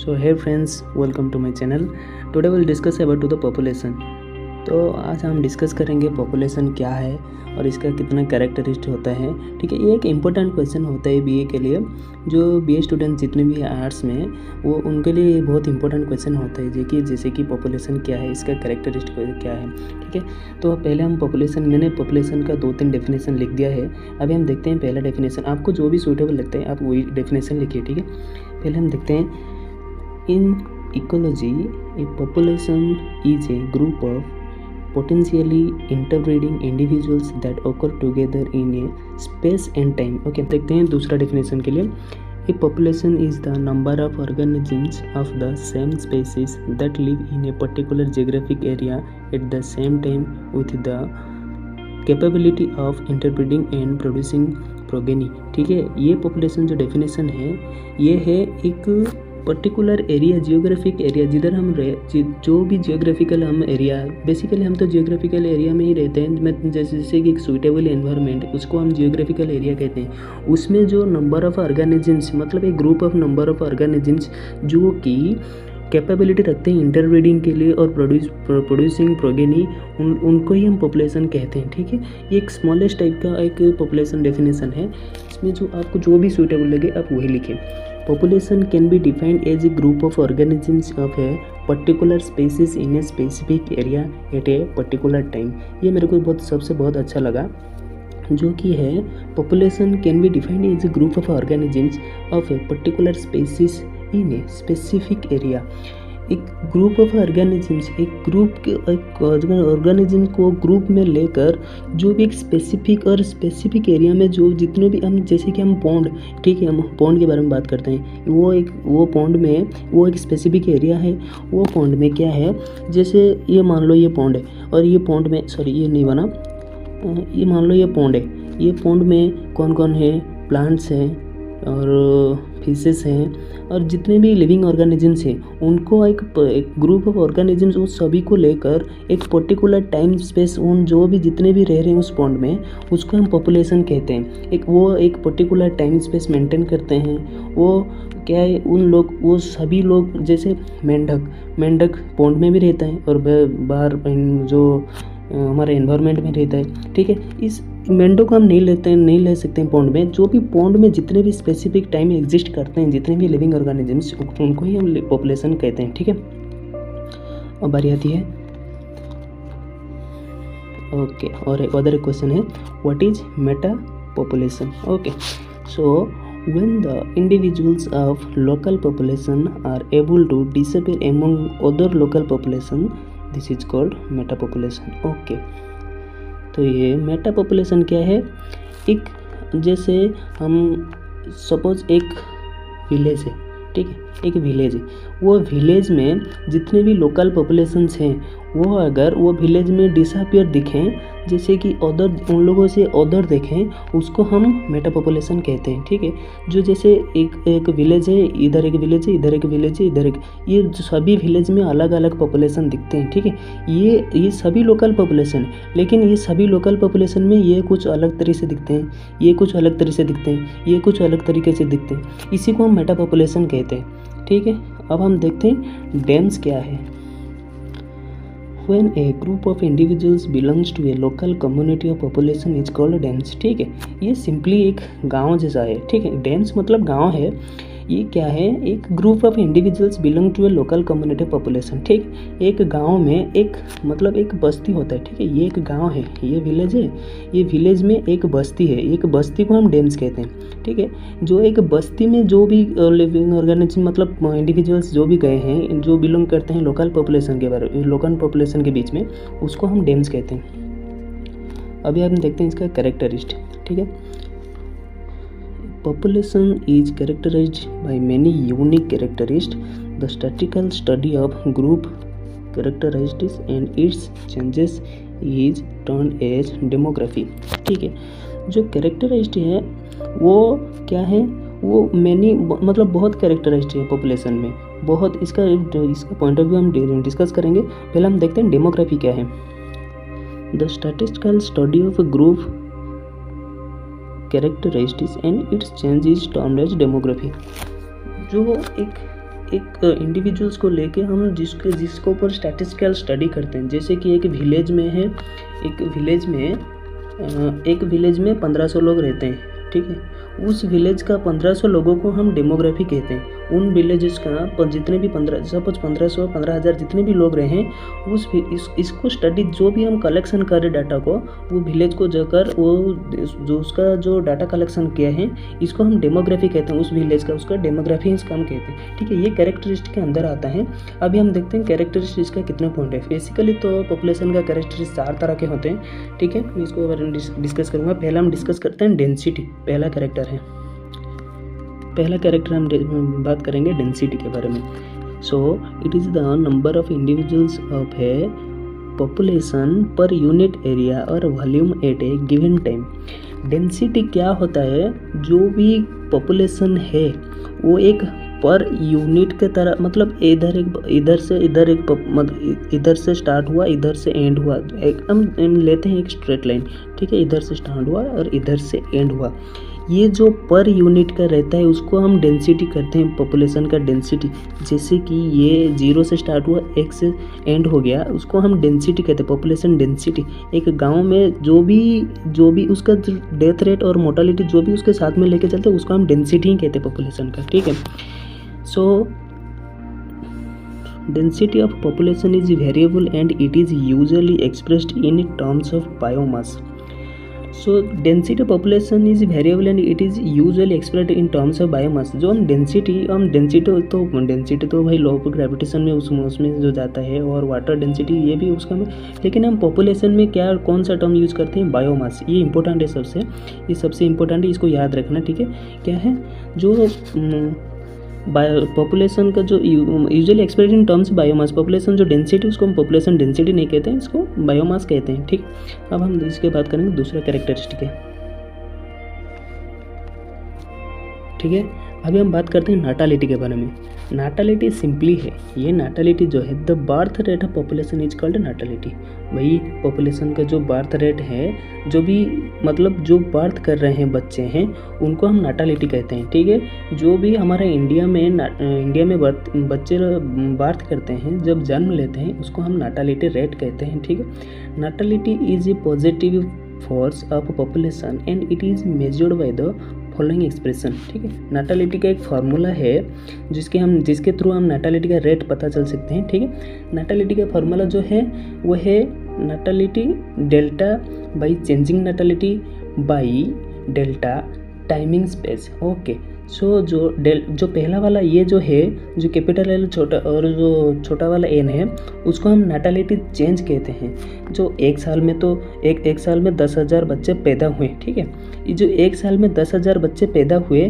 So hey friends, welcome to my channel. Today we'll discuss about to the population. तो आज हम discuss करेंगे population क्या है और इसका कितना कैरेक्टरिस्ट होता है। ठीक है, ये एक इम्पोर्टेंट क्वेश्चन होता है बीए के लिए। जो बीए स्टूडेंट जितने भी आर्ट्स में वो उनके लिए बहुत इंपॉर्टेंट क्वेश्चन होता है जैसे कि पॉपुलेशन क्या है, इसका कैरेक्टरिस्ट क्या है। ठीक है, तो पहले हम मैंने पॉपुलेशन का 2-3 डेफिनेशन लिख दिया है। अभी हम देखते हैं पहला डेफिनेशन। आपको जो भी सूटेबल लगता है आप वही डेफिनेशन लिखिए। ठीक है, पहले हम देखते हैं In ecology, a population is a group of potentially interbreeding individuals that occur together in a space and time. Okay, देखते हैं दूसरा डेफिनेशन के लिए। A population is the number of organisms of the same species that live in a particular geographic area at the same time with the capability of interbreeding and producing progeny. ठीक है, ये population जो definition है ये है एक particular area, geographic area जिधर हम जो भी जियोग्राफिकल हम एरिया, बेसिकली हम तो जियोग्राफिकल एरिया में ही रहते हैं। जैसे कि एक सुइटेबल एनवायरनमेंट, उसको हम जियोग्राफिकल एरिया कहते हैं। उसमें जो नंबर ऑफ़ ऑर्गेनिजम्स, मतलब एक group of number of organisms जो कि कैपेबिलिटी रखते हैं इंटरब्रीडिंग के लिए और प्रोड्यूसिंग प्रोगेनी, उनको ही हम पॉपुलेशन कहते हैं। ठीक है, ये एक स्मॉलेस्ट टाइप का एक पॉपुलेशन डेफिनेशन है। इसमें जो आपको जो भी सूटेबल लगे आप वही लिखें। Population can be defined as a group of organisms of a particular species in a specific area at a particular time. ये मेरे को सबसे बहुत अच्छा लगा, जो कि है population can be defined as a group of organisms of a particular species in a specific area. एक ग्रुप ऑफ ऑर्गेनिजम्स, एक ऑर्गेनिज्म को ग्रुप में लेकर जो भी एक स्पेसिफिक एरिया में जो जितने भी हम, जैसे कि हम पॉन्ड, ठीक है, हम पॉन्ड के बारे में बात करते हैं। वो पॉन्ड में वो एक स्पेसिफिक एरिया है। वो पॉन्ड में क्या है, जैसे ये मान लो ये पॉन्ड है और ये पॉन्ड में, सॉरी ये नहीं बना, ये मान लो ये पॉन्ड है। ये पॉन्ड में कौन कौन है, प्लांट्स हैं और फिशेस हैं और जितने भी लिविंग ऑर्गेनिजम्स हैं उनको एक ग्रुप ऑफ ऑर्गेनिजम्स, उस सभी को लेकर एक पर्टिकुलर टाइम स्पेस, उन जो भी जितने भी रह रहे हैं उस पॉन्ड में, उसको हम पॉपुलेशन कहते हैं। वो एक पर्टिकुलर टाइम स्पेस मेंटेन करते हैं। वो क्या है, वो सभी लोग, जैसे मेंढक पॉन्ड में भी रहता है और बाहर जो हमारे एनवायरनमेंट में रहता है। ठीक है, इस मेंढकों को हम नहीं ले सकते हैं पॉन्ड में। जो भी पॉन्ड में जितने भी स्पेसिफिक टाइम एग्जिस्ट करते हैं, जितने भी लिविंग ऑर्गेनिजम्स, उनको ही हम पॉपुलेशन कहते हैं। ठीक है, अब बारी आती है ओके, और एक अदर क्वेश्चन है, what is Meta population. Okay, so when the individuals of local population are able to disappear among other local population, this is called meta population. Okay, तो ये मेटा पॉपुलेशन क्या है, एक जैसे हम सपोज एक village है, ठीक है, एक विलेज है। वो विलेज में जितने भी लोकल पॉपुलेशंस हैं वो अगर वो विलेज में डिसअपियर दिखें, जैसे कि उन लोगों से अदर देखें, उसको हम मेटा पॉपुलेशन कहते हैं। ठीक है, जो जैसे एक विलेज है, इधर एक विलेज है, इधर एक विलेज है, इधर एक, ये सभी विलेज में अलग अलग पॉपुलेशन दिखते हैं। ठीक है, ये सभी लोकल पॉपुलेशन है, लेकिन ये सभी लोकल पॉपुलेशन में ये कुछ अलग तरीके से दिखते हैं, ये कुछ अलग तरीके से दिखते हैं, ये कुछ अलग तरीके से दिखते हैं। इसी को हम मेटा पॉपुलेशन कहते हैं। ठीक है, अब हम देखते हैं डेम्स क्या है। When a group of individuals belongs to a local community of population is called DIMMs. ठीक है, ये सिंपली एक गांव जैसा है। ठीक है, डेम्स मतलब गांव है। ये क्या है, एक group of individuals belong to a local community population. ठीक, एक गांव में एक मतलब एक बस्ती होता है। ठीक है, ये एक गांव है, ये विलेज है, ये विलेज में एक बस्ती है, एक बस्ती को हम डेम्स कहते हैं। ठीक है, जो एक बस्ती में जो भी लिविंग ऑर्गेनिज्म, मतलब इंडिविजुअल्स जो भी गए हैं, जो बिलोंग करते हैं लोकल पॉपुलेशन के बीच में, उसको हम डेम्स कहते हैं। अभी हम देखते हैं इसका कैरेक्टरिस्टिक। ठीक है, population is characterized by many unique characteristics. The statistical study of group characteristics and its changes is termed as demography. ठीक है, जो कैरेक्टरिस्टिक है वो क्या है, वो मैनी मतलब बहुत कैरेक्टरिस्टिक है पॉपुलेशन में, बहुत। इसका पॉइंट ऑफ व्यू हम डिस्कस करेंगे। पहले हम देखते हैं डेमोग्राफी क्या है। The statistical study of a group characteristics and its change is termed as demography. जो एक एक इंडिविजुअल्स को लेके हम जिसके ऊपर स्टैटिस्टिकल स्टडी करते हैं। जैसे कि एक विलेज में 1500 लोग रहते हैं, ठीक है। उस विलेज का 1500 लोगों को हम डेमोग्राफी कहते हैं। उन विलेजेस का जितने भी 1500 15,000 जितने भी लोग रहे हैं इसको स्टडी, जो भी हम कलेक्शन करें डाटा को, वो विलेज को जाकर वो जो उसका जो डाटा कलेक्शन किया है इसको हम डेमोग्राफी कहते हैं। उस विलेज का उसका डेमोग्राफी इसका हम कहते हैं, ठीक है। ये कैरेक्टरिस्टिक के अंदर आता है। अभी हम देखते हैं कैरेक्टरिस्टिक्स का कितने पॉइंट है। बेसिकली तो पॉपुलेशन का कैरेक्टरिस्टिक्स 4 तरह के होते हैं, ठीक है। मैं इसको डिस्कस करूँगा। पहला हम डिस्कस करते हैं डेंसिटी, पहला कैरेक्टर है। पहला कैरेक्टर हम बात करेंगे डेंसिटी के बारे में। So it is the number of individuals of a population per unit area और volume at a given time. Density क्या होता है, जो भी पॉपुलेशन है वो एक पर यूनिट के तरह, मतलब इधर से स्टार्ट हुआ, इधर से एंड हुआ। हम लेते हैं एक स्ट्रेट लाइन, ठीक है। इधर से स्टार्ट हुआ और इधर से एंड हुआ। ये जो पर यूनिट का रहता है उसको हम डेंसिटी करते हैं, पॉपुलेशन का डेंसिटी। जैसे कि ये 0 से स्टार्ट हुआ, 1 से एंड हो गया, उसको हम डेंसिटी कहते हैं, पॉपुलेशन डेंसिटी। एक गांव में जो भी उसका डेथ रेट और मोर्टालिटी जो भी उसके साथ में लेके चलते हैं उसको हम डेंसिटी ही कहते हैं पॉपुलेशन का, ठीक है। सो density of population is variable and it is usually expressed in terms of biomass. So density population is variable and it is usually expressed in terms of biomass. जो हम डेंसिटी तो भाई law of gravitation में उसमें जो जाता है, और वाटर डेंसिटी ये भी उसका में। लेकिन हम पॉपुलेशन में कौन सा टर्म यूज़ करते हैं, बायोमास। ये इंपॉर्टेंट है, ये सबसे इंपॉर्टेंट है, इसको याद रखना, ठीक है। क्या है जो पॉपुलेशन का जो usually express in terms biomass, population जो डेंसिटी उसको हम पॉपुलेशन डेंसिटी नहीं कहते हैं, इसको बायोमास कहते हैं, ठीक। अब हम इसके बात करेंगे दूसरा कैरेक्टरिस्टिक है, ठीक है। अभी हम बात करते हैं नाटालिटी के बारे में। नाटालिटी सिंपली है, ये नाटालिटी जो है the birth rate of population is called natality. वही पॉपुलेशन का जो बर्थ रेट है, जो भी मतलब जो बर्थ कर रहे हैं बच्चे हैं उनको हम नाटालिटी कहते हैं, ठीक है। जो भी हमारे इंडिया में बच्चे बर्थ करते हैं, जब जन्म लेते हैं, उसको हम नाटालिटी रेट कहते हैं, ठीक है। Natality is a positive force of population and it is measured by the following expression, ठीक है। नाटालिटी का एक फार्मूला है जिसके थ्रू हम नाटालिटी का रेट पता चल सकते हैं, ठीक है। नाटालिटी का फार्मूला जो है वो है natality delta by changing natality by delta timing space, okay. So जो पहला वाला ये जो है, जो कैपिटल एल छोटा और जो छोटा वाला एन है, उसको हम नाटालिटी चेंज कहते हैं। जो एक साल में 10,000 बच्चे पैदा हुए, ठीक है। ये जो एक साल में 10,000 बच्चे पैदा हुए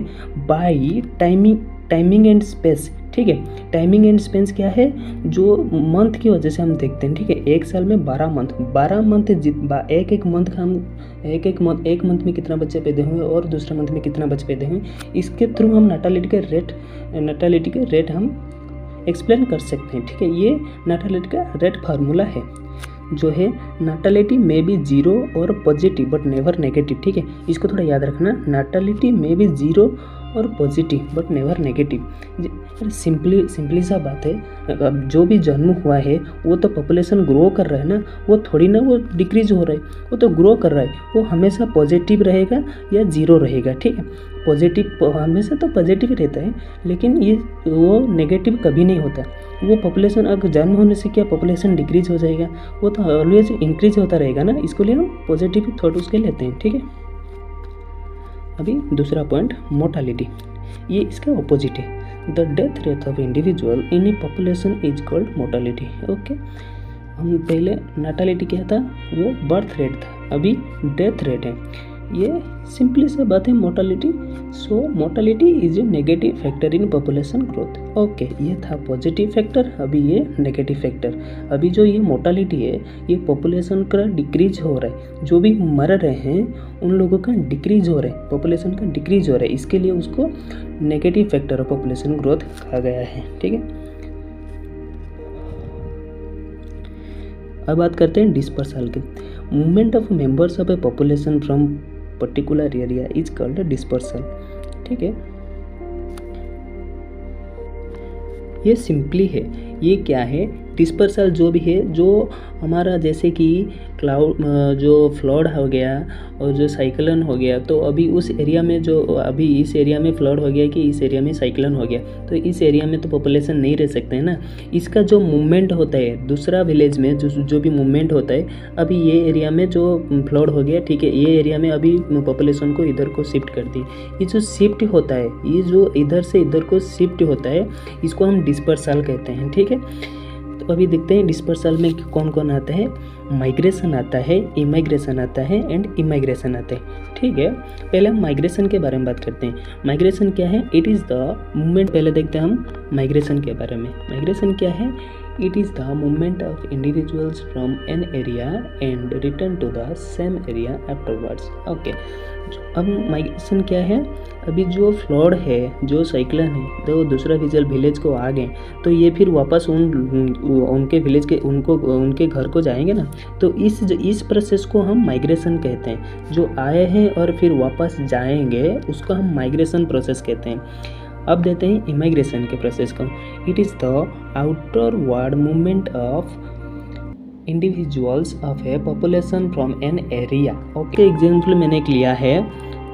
बाई टाइमिंग एंड स्पेस, ठीक है। टाइमिंग एंड स्पेस क्या है, जो मंथ की वजह से हम देखते हैं, ठीक है। एक साल में 12 मंथ एक मंथ में कितना बच्चे पैदा हुए और दूसरे मंथ में कितना बच्चे पैदा हुए, इसके थ्रू हम नाटालिटी का रेट हम एक्सप्लेन कर सकते हैं, ठीक है। ये नाटालिटी का रेट फार्मूला है, जो है नाटालिटी में भी 0 और पॉजिटिव बट नेवर नेगेटिव, ठीक है। इसको थोड़ा याद रखना, नाटालिटी में भी 0 और positive but never negative. Simply सा बात है, अब जो भी जन्म हुआ है वो तो पॉपुलेशन ग्रो कर रहा है ना, वो थोड़ी ना वो डिक्रीज हो रहा है, वो तो ग्रो कर रहा है। वो हमेशा पॉजिटिव रहेगा या 0 रहेगा, ठीक है। पॉजिटिव हमेशा तो पॉजिटिव ही रहता है, लेकिन वो नेगेटिव कभी नहीं होता। वो पॉपुलेशन अगर जन्म होने से क्या पॉपुलेशन डिक्रीज हो जाएगा, वो तो ऑलवेज इंक्रीज होता रहेगा ना, इसको लिए हम पॉजिटिव थॉट उसके लेते हैं, ठीक है। अभी दूसरा पॉइंट मोर्टालिटी, ये इसका ऑपोजिट है। The death rate of individual in A population is called mortality, okay. हम पहले नाटालिटी क्या था, वो बर्थ रेट था, अभी डेथ रेट है। ये सिंपली सा बात है mortality. So mortality is a negative factor in population growth, okay. ये था पॉजिटिव फैक्टर, अभी ये नेगेटिव फैक्टर। अभी जो ये मोर्टालिटी है, ये पॉपुलेशन का डिक्रीज हो रहा है, जो भी मर रहे हैं उन लोगों का डिक्रीज हो रहा है, पॉपुलेशन का डिक्रीज हो रहा है, इसके लिए उसको negative factor of population growth कहा गया है, ठीक है। अब बात करते हैं डिस्पर्सल की। Movement of members of a population from particular area is called dispersal, ठीक है। ये सिंपली है। ये क्या है, डिस्पर्सल जो भी है, जो हमारा जैसे कि क्लाउड जो फ्लड हो गया और जो साइक्लोन हो गया, तो अभी उस एरिया में जो अभी इस एरिया में फ्लड हो गया कि इस एरिया में साइक्लोन हो गया, तो इस एरिया में तो पॉपुलेशन नहीं रह सकते हैं ना। इसका जो मूवमेंट होता है दूसरा विलेज में, जो भी मूवमेंट होता है, अभी ये एरिया में जो फ्लड हो गया, ठीक है, ये एरिया में अभी पॉपुलेशन को इधर को शिफ्ट कर दी। ये जो शिफ्ट होता है, ये जो इधर से इधर को शिफ्ट होता है, इसको हम डिस्पर्सल कहते हैं, ठीक है। तो अभी देखते हैं डिस्पर्सल में कौन कौन आता है। माइग्रेशन आता है, इमाइग्रेशन आता है एंड इमाइग्रेशन आता है, ठीक है। पहले हम माइग्रेशन के बारे में बात करते हैं। माइग्रेशन क्या है, इट इज़ द मूवमेंट, पहले देखते हैं हम माइग्रेशन के बारे में। माइग्रेशन क्या है, it is the movement of individuals from an area and return to the same area afterwards. Okay, अब माइग्रेशन क्या है, अभी जो फ्लड है, जो साइक्लोन है, तो दूसरा विलेज को आ गए, तो ये फिर वापस उनके विलेज के उनके घर को जाएंगे ना, तो इस प्रोसेस को हम माइग्रेशन कहते हैं। जो आए हैं और फिर वापस जाएंगे, उसको हम माइग्रेशन प्रोसेस कहते हैं। अब देते हैं इमाइग्रेशन के प्रोसेस को। It is the outward movement of individuals of a population from an area. Okay, example मैंने एक लिया है,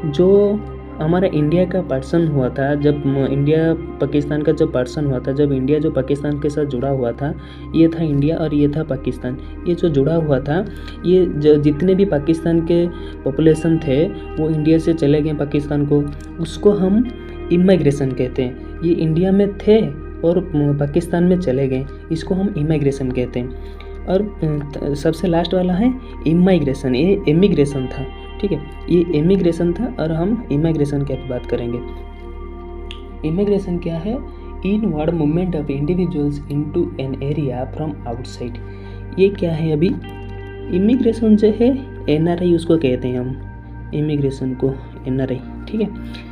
जो हमारा इंडिया का पार्टीशन हुआ था, जब इंडिया पाकिस्तान का जब पार्टीशन हुआ था, जब इंडिया जो पाकिस्तान के साथ जुड़ा हुआ था, ये था इंडिया और ये था पाकिस्तान। ये जो जुड़ा हुआ था, ये जितने भी पाकिस्तान के पॉपुलेशन थे वो इंडिया से चले गए पाकिस्तान को, उसको हम इमाइग्रेशन कहते हैं। ये इंडिया में थे और पाकिस्तान में चले गए, इसको हम इमाइग्रेशन कहते हैं। और सबसे लास्ट वाला है इमाइग्रेशन, ये इमिग्रेशन था, ठीक है, ये इमिग्रेशन था और हम इमाइग्रेशन की बात करेंगे। इमिग्रेशन क्या है, inward movement of individuals into an area from outside. ये क्या है, अभी इमिग्रेशन जो है एनआरआई उसको कहते हैं हम, इमिग्रेशन को एनआरआई, ठीक है।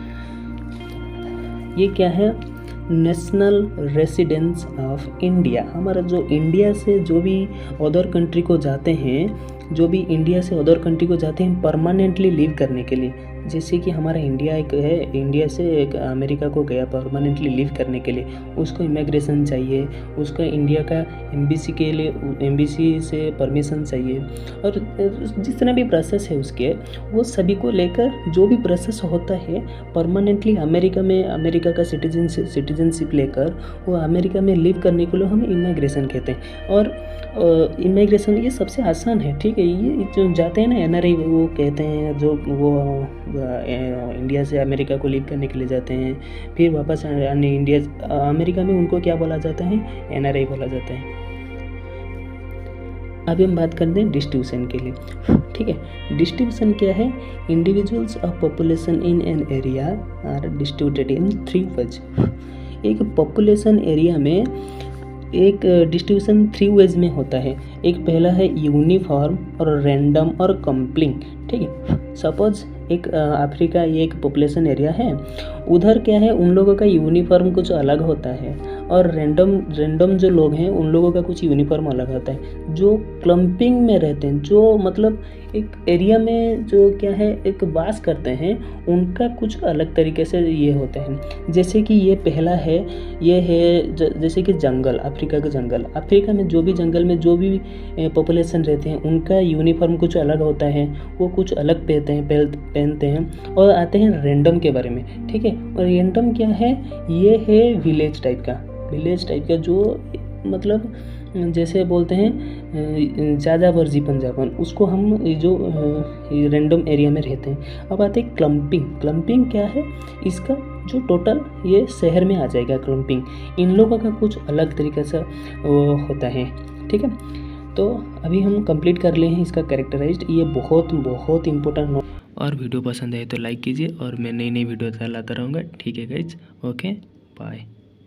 ये क्या है, नेशनल रेसिडेंस ऑफ इंडिया। हमारा जो इंडिया से जो भी अदर कंट्री को जाते हैं, जो भी इंडिया से अदर कंट्री को जाते हैं परमानेंटली लिव करने के लिए, जैसे कि हमारा इंडिया एक है, इंडिया से एक अमेरिका को गया परमानेंटली लिव करने के लिए, उसको इमिग्रेशन चाहिए, उसको इंडिया का एम्बेसी के लिए एम्बेसी से परमिशन चाहिए, और जितना भी प्रोसेस है उसके, वो सभी को लेकर जो भी प्रोसेस होता है परमानेंटली अमेरिका में, अमेरिका का सिटीजनशिप लेकर वो अमेरिका में लिव करने के लिए हम इमिग्रेशन कहते हैं। और इमिग्रेशन ये सबसे आसान है, ठीक है। ये जो जाते हैं ना एनआरआई, वो कहते हैं, जो वो इंडिया से अमेरिका को लिव करने के लिए जाते हैं, फिर वापस इंडिया अमेरिका में, उनको क्या बोला जाता है, एनआरआई बोला जाता है। अभी हम बात करते हैं डिस्ट्रीब्यूशन के लिए, ठीक है। डिस्ट्रीब्यूशन क्या है, individuals of population in an area are distributed in 3 ways. एक पॉपुलेशन एरिया में एक डिस्ट्रीब्यूशन 3 वेज में होता है। एक पहला है यूनिफॉर्म और रैंडम और कंप्लिंग, ठीक है। सपोज एक अफ्रीका, ये एक पॉपुलेशन एरिया है, उधर क्या है, उन लोगों का यूनिफॉर्म कुछ अलग होता है, और रैंडम जो लोग हैं उन लोगों का कुछ यूनिफॉर्म अलग होता है। जो क्लम्पिंग में रहते हैं, जो मतलब एक एरिया में जो क्या है एक वास करते हैं, उनका कुछ अलग तरीके से ये होते हैं। जैसे कि ये पहला है, ये है जैसे कि जंगल, अफ्रीका का जंगल, अफ्रीका में जो भी जंगल में जो भी पॉपुलेशन रहते हैं उनका यूनिफॉर्म कुछ अलग होता है, वो कुछ अलग पहनते हैं। और आते हैं रैंडम के बारे में, ठीक है। और रैंडम क्या है, ये है विलेज टाइप का जो मतलब जैसे बोलते हैं जाजावर जीपन, उसको हम जो रैंडम एरिया में रहते हैं। अब आते हैं क्लम्पिंग क्या है, इसका जो टोटल ये शहर में आ जाएगा क्लम्पिंग। इन लोगों का कुछ अलग तरीके से होता है, ठीक है। तो अभी हम कंप्लीट कर ले हैं इसका कैरेक्टराइज्ड, ये बहुत इंपॉर्टेंट। और वीडियो पसंद आए तो लाइक कीजिए, और मैं नई वीडियो लाता रहूँगा, ठीक है गाइज। Okay, bye.